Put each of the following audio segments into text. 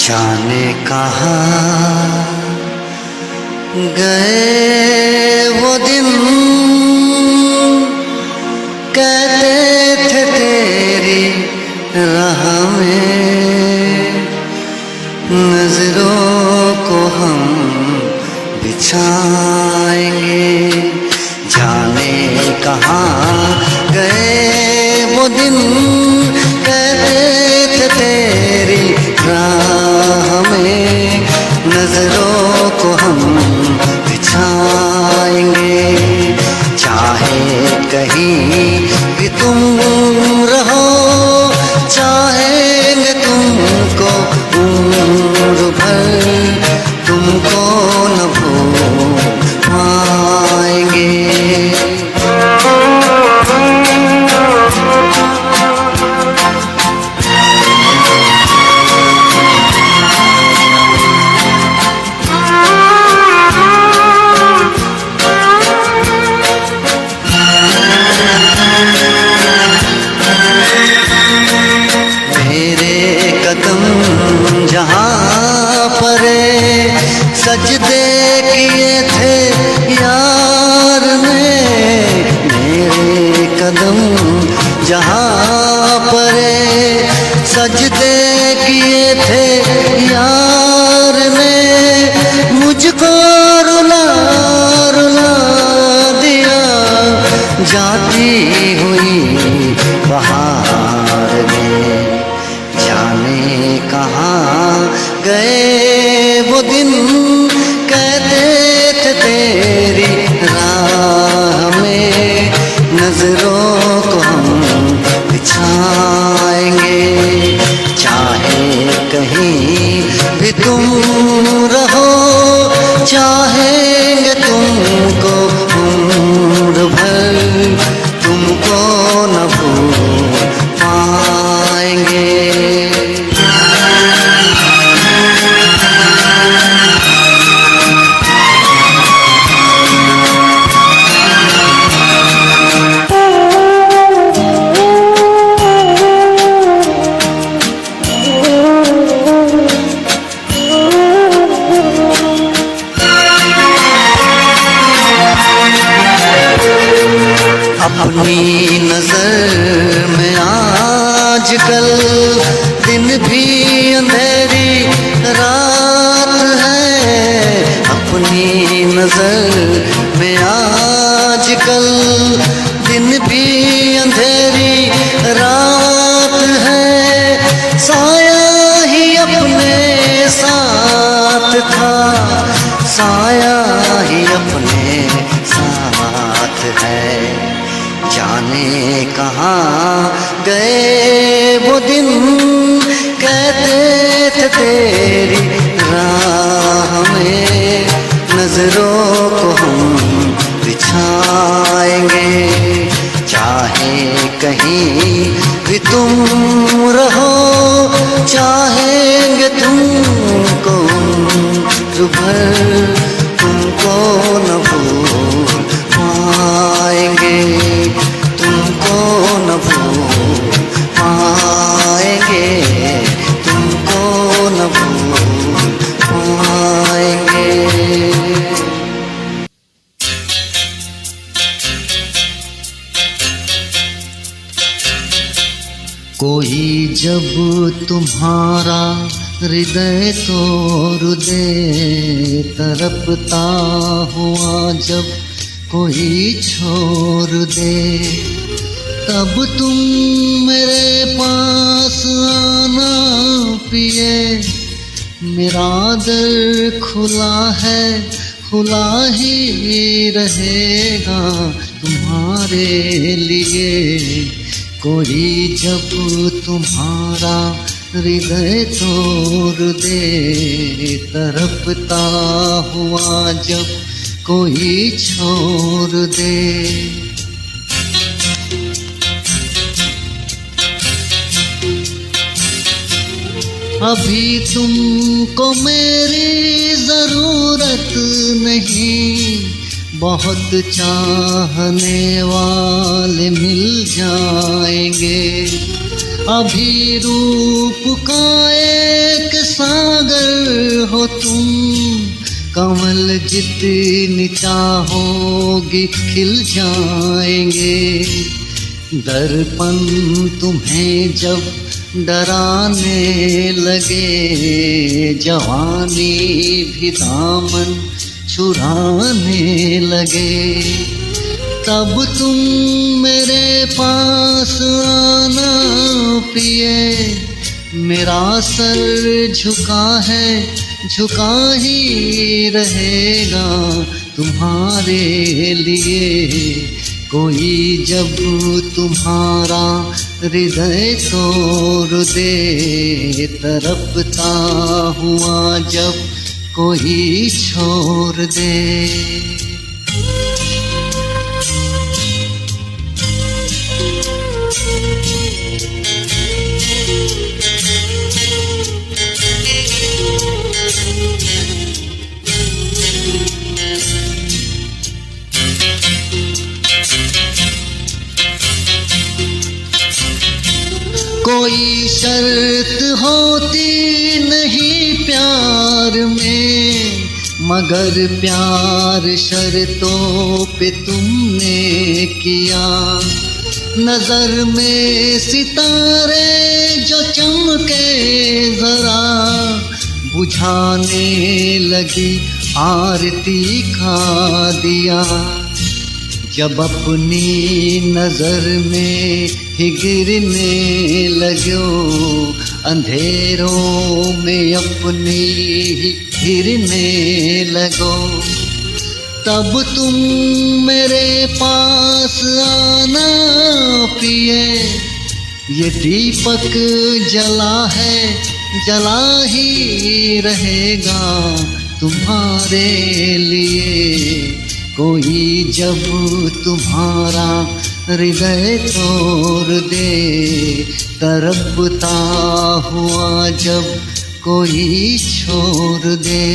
जाने कहाँ गए वो दिन, कहते थे तेरी राह में नजरों को हम बिछाएंगे। जाने कहाँ गए वो दिन, कहते थे तेरी राह में नजरों को हम बिछाएंगे। चाहे कहीं भी तुम रहो, चाहेंगे तुमको उम्र भर, तुमको न भूल पाएंगे। जहाँ पर सजदे किए थे यार ने, मेरे कदम जहाँ पर सजदे किए थे यार ने, मुझको रुला रुला दिया जाती हुई बहार में। जाने कहाँ गए वो दिन, कहते थे तेरी राह में नजरों को हम बिछाएंगे। चाहे कहीं भी तुम रहो, चाहेंगे तुमको उम्र भर, तुमको न भूल पाएंगे। अपनी नजर में आजकल दिन भी अंधेरी रात है। अपनी नजर में आजकल दिन भी अंधेरी रात है। साया ही अपने साथ था, साया ही अपने साथ है। जाने कहाँ गए वो दिन, कहते थे तेरी राह में नजरों को हम बिछाएंगे। चाहे कहीं भी तुम रहो, चाहेंगे तुमको भर, तुमको न भूल पाएंगे, तुमको न भूल पाएंगे, तुमको न भूल पाएंगे। कोई जब तुम्हारा हृदय तोड़ दे, तड़पता हुआ जब कोई छोड़ दे, तब तुम मेरे पास आना पिए। मेरा दर खुला है, खुला ही रहेगा तुम्हारे लिए। कोई जब तुम्हारा हृदय तोड़ दे, तड़पता हुआ जब कोई छोड़ दे। अभी तुमको मेरी जरूरत नहीं, बहुत चाहने वाले मिल जाएंगे। अभी रूप का एक सागर हो तुम, कमल जितनी चाहोगी खिल जाएंगे। दर्पण तुम्हें जब डराने लगे, जवानी भी दामन छुड़ाने लगे, तब तुम मेरे पास आना प्रिय। मेरा सर झुका है, झुका ही रहेगा तुम्हारे लिए। कोई जब तुम्हारा हृदय तोड़ दे, तड़पता हुआ जब कोई छोड़ दे। कोई शर्त होती नहीं प्यार में, मगर प्यार शर्तों पे तुमने किया। नजर में सितारे जो चमके जरा, बुझाने लगी आरती का दिया। जब अपनी नजर में ही गिरने लगो, अंधेरों में अपनी ही गिरने लगो, तब तुम मेरे पास आना प्रिय। ये दीपक जला है, जला ही रहेगा तुम्हारे लिए। कोई जब तुम्हारा हृदय तोड़ दे, तड़पता हुआ जब कोई छोड़ दे।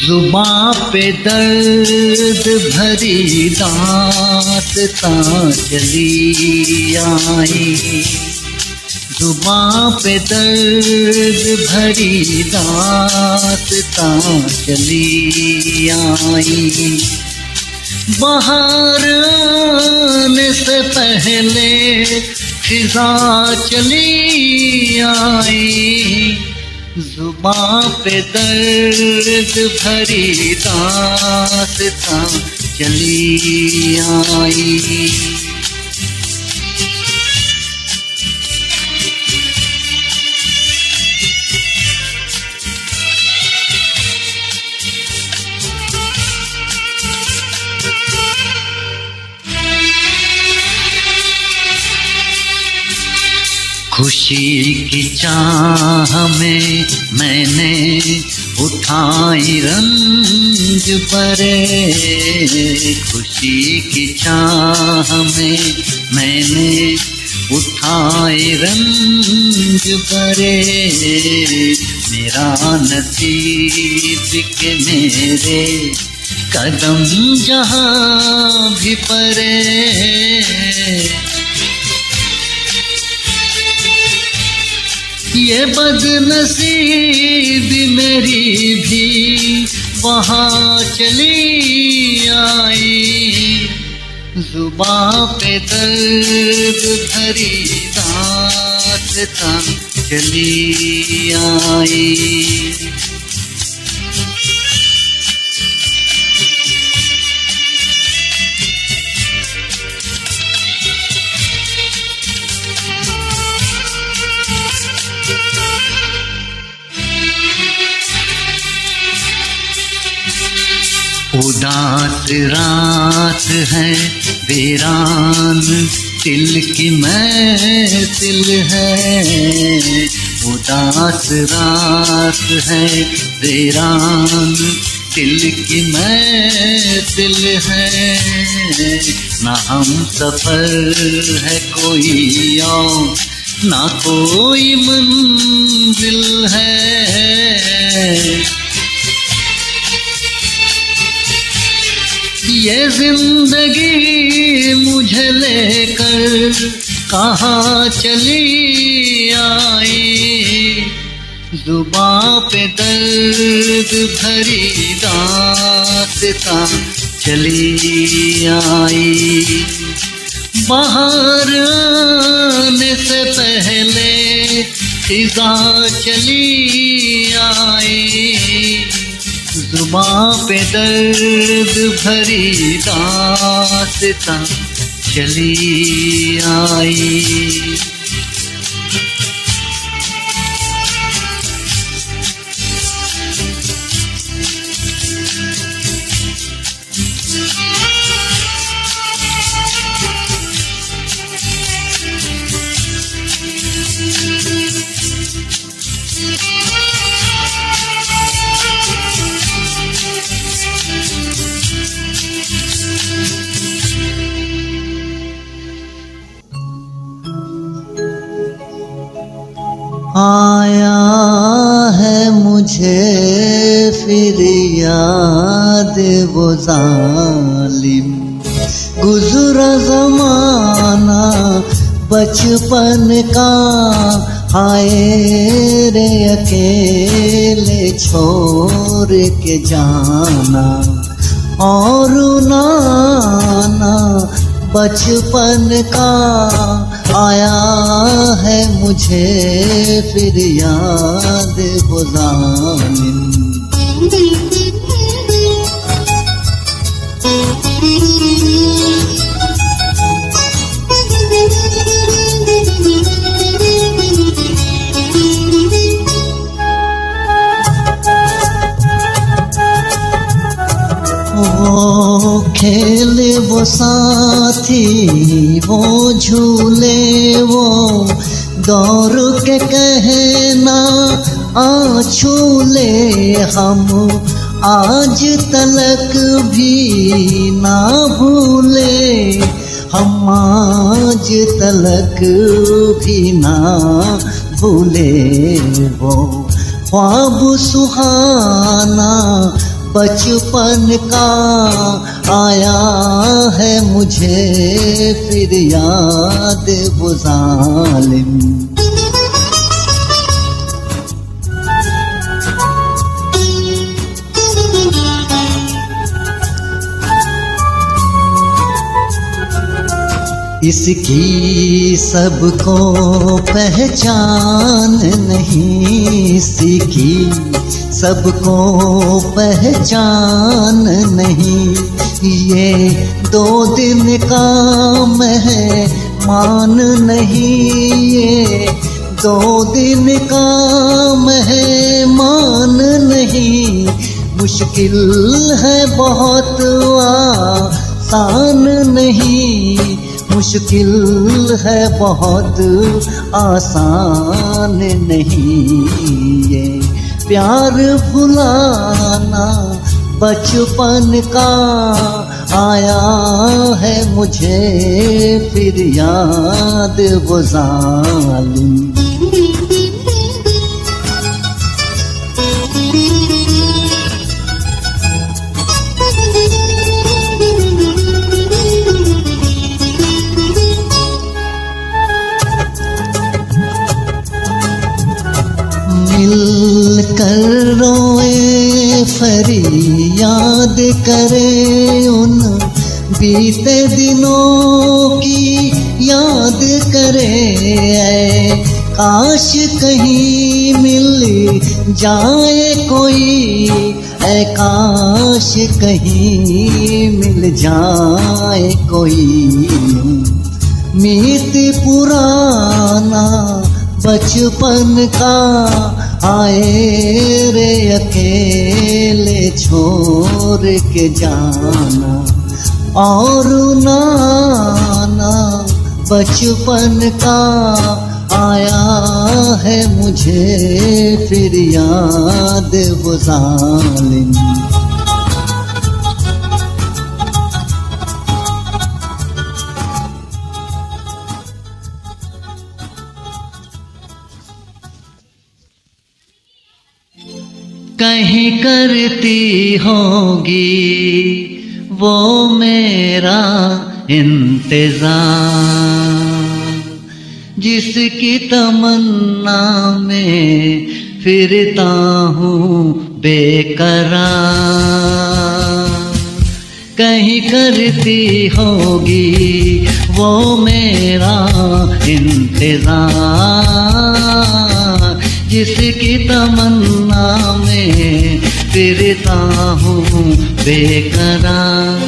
जुबां पे दर्द भरी दास्तां चली आई, जुबां पे दर्द भरी दास्तां चली आई। बाहर आने से पहले फिजा चली आई, जुबां पे दर्द भरी दास्तां चली आई। खुशी की चाह में मैंने उठाई रंज परे, खुशी की चाह में मैंने उठाए रंज परे, मेरा नसीब के मेरे कदम जहाँ भी परे। ये बदनसीबी मेरी भी वहाँ चली आई, जुबां पे दर्द भरी दास्तां चली आई। उदास रात है वीरान दिल की महफिल है, उदास रात है वीरान दिल की महफिल है, ना हम सफर है कोई और ना कोई मंजिल है। ये जिंदगी मुझे लेकर कहाँ चली आई, जुबां पे दर्द भरी दास्तां चली आई। बाहर आने से पहले खिज़ा चली आई, जुबां पे दर्द भरी दास्तां चली आई। आया है मुझे फिर याद वो जालिम गुज़रा ज़माना बचपन का, हाय रे अकेले छोड़ के जाना और नाना बचपन का। आया है मुझे फिर याद वो ज़ालिम। वो खेले वो साथी वो झूले वो दौड़ के कहना आ छूले, हम आज तलक भी ना भूले, हम आज तलक भी ना भूले। वो ख्वाब सुहाना बचपन का आया है मुझे फिर याद वो ज़ालिम। इसकी सबको पहचान नहीं, सीखी सबको पहचान नहीं, ये 2 दिन का मेहमान नहीं, ये 2 दिन का मेहमान नहीं। मुश्किल है बहुत आसान नहीं, मुश्किल है बहुत, आसान नहीं ये प्यार भुलाना। बचपन का आया है मुझे फिर याद वो जालिम। मिल कर रोए फरियाद करे उन बीते दिनों की याद करे। ऐ काश कहीं मिल जाए कोई, ऐ काश कहीं मिल जाए कोई। मीत पुराना बचपन का आए रे अकेले छोड़ के जाना। और नाना बचपन का आया है मुझे फिर याद वो जालिम। कहीं करती होगी वो मेरा इंतजार, जिसकी तमन्ना में फिरता हूँ बेकरार। कहीं करती होगी वो मेरा इंतजार, जिसकी तमन्ना में फिरता हूँ बेकरार।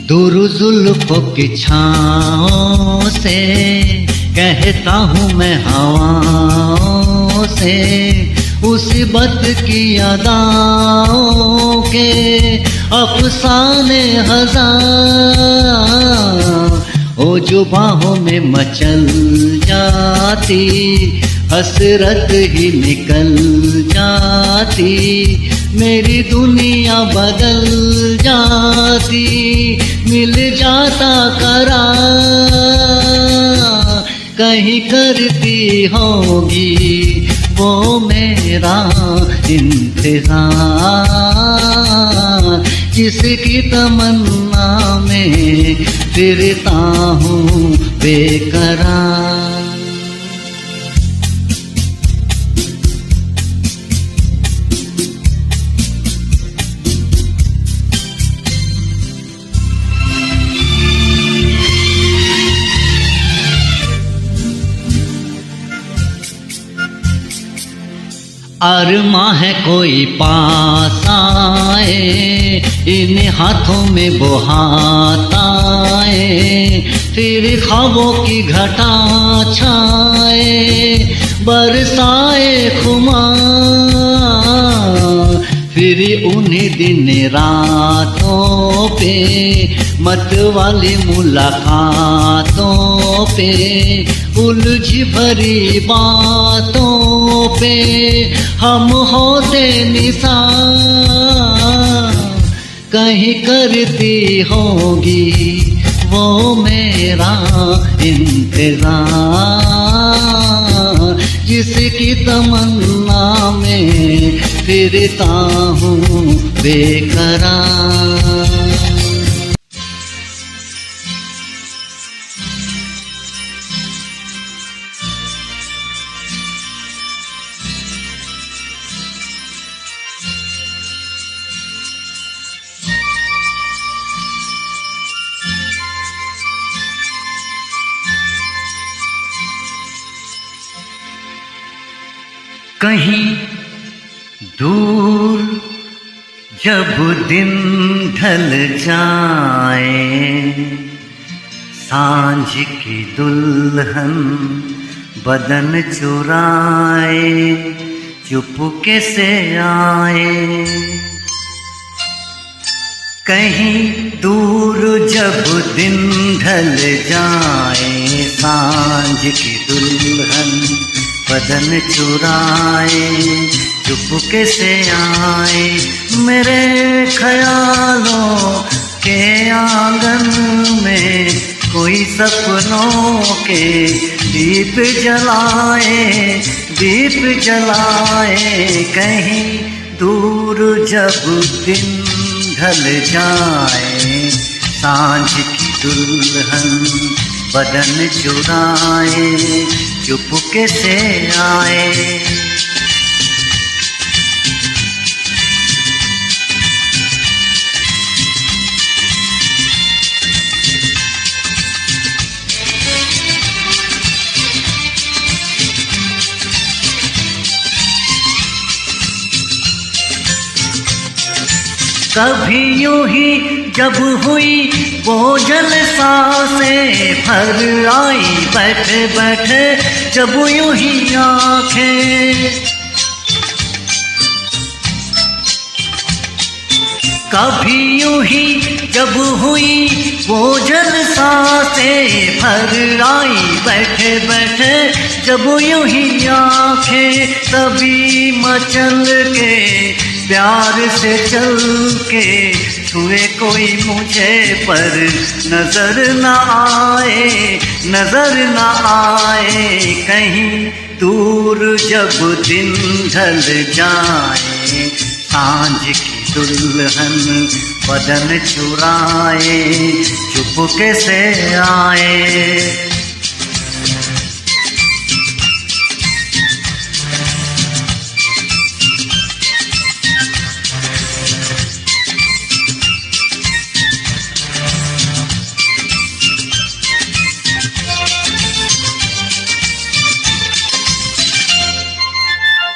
दूर जुल्फों की छाँव से कहता हूँ मैं हवाओं से, उसीबत की अदाओं के अफसाने हजार। ओ जो बाहों में मचल जाती हसरत ही निकल जाती, मेरी दुनिया बदल जाती, मिल जाता करार। कहीं करती होगी वो मेरा इंतजार, जिसकी तमन्ना में फिरता हूँ बेकरार। अरमा है कोई पास आए, इन हाथों में वो हाथ आए, फिर ख्वाबों की घटा छाए, बरसाए खुमार। फिर उन्हीं दिन रातों पे मत वाली मुलाकातों पे, उलझ भरी बातों पे हम होते निसार। कहीं करती होगी वो मेरा इंतजार, जिसकी तमन्ना में फिरता हूँ बेकरार। कहीं दूर जब दिन ढल जाए, सांझ की दुल्हन बदन चुराए चुपके से आए। कहीं दूर जब दिन ढल जाए, सांझ की दुल्हन बदन चुराए चुपके से आए। मेरे ख्यालों के आंगन में कोई सपनों के दीप जलाए, दीप जलाए। कहीं दूर जब दिन ढल जाए, सांझ की दुल्हन बदन चुराए चुपके से आए। कभी यूं ही जब हुई वो जलसासें भर आई बैठे बैठे जब यूं ही आंखें। कभी यूं ही जब हुई वो जलसासें भर आई बैठे बैठे जब यूं ही आंखें। तभी मचल के प्यार से चल के छुए कोई मुझे पर नजर न आए, नजर न आए। कहीं दूर जब दिन ढल जाए, सांझ की दुल्हन बदन चुराए चुपके से आए।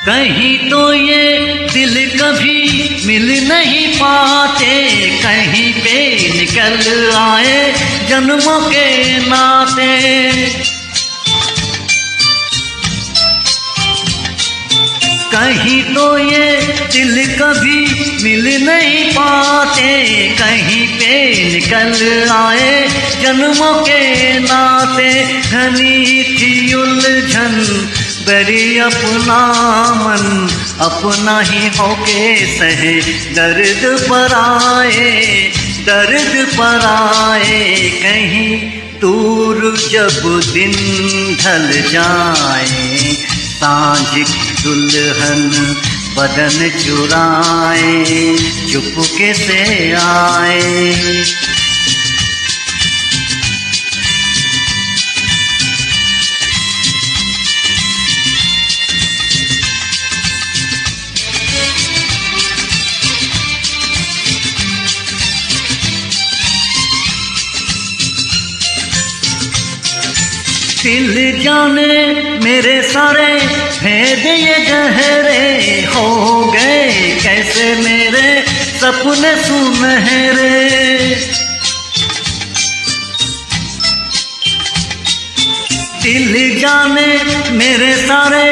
कहीं तो ये दिल कभी मिल नहीं पाते, कहीं पे निकल आए जन्मों के नाते। कहीं तो ये दिल कभी मिल नहीं पाते, कहीं पे निकल आए जन्मों के नाते। घनी थी उलझन बड़ी अपना मन अपना ही होके सहे दर्द पर आए, दर्द पर आए। कहीं दूर जब दिन ढल जाए, सांझ की दुल्हन बदन चुराए चुपके से आए। दिल जाने मेरे सारे भेद ये गहरे हो गए, कैसे मेरे सपने सुनहरे। दिल जाने मेरे सारे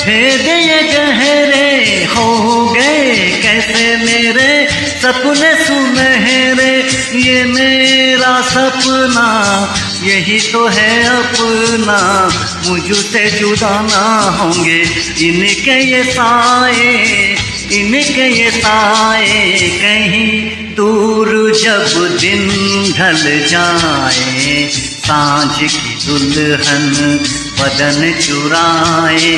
भेद ये गहरे हो गए, कैसे मेरे सपने सुनहरे। ये मेरा सपना यही तो है अपना, मुझसे जुदा ना होंगे इनके ये साए, इनके ये साए। कहीं दूर जब दिन ढल जाए, सांझ की दुल्हन बदन चुराए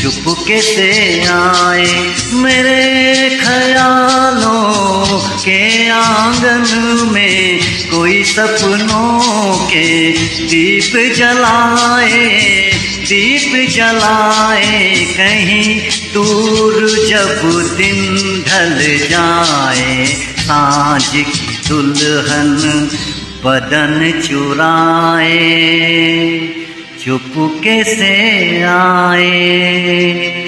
चुपके से आए। मेरे ख्यालों के आंगन में कोई सपनों के दीप जलाए, दीप जलाए। कहीं दूर जब दिन ढल जाए, सांझ की दुल्हन बदन चुराए चुपके से आए।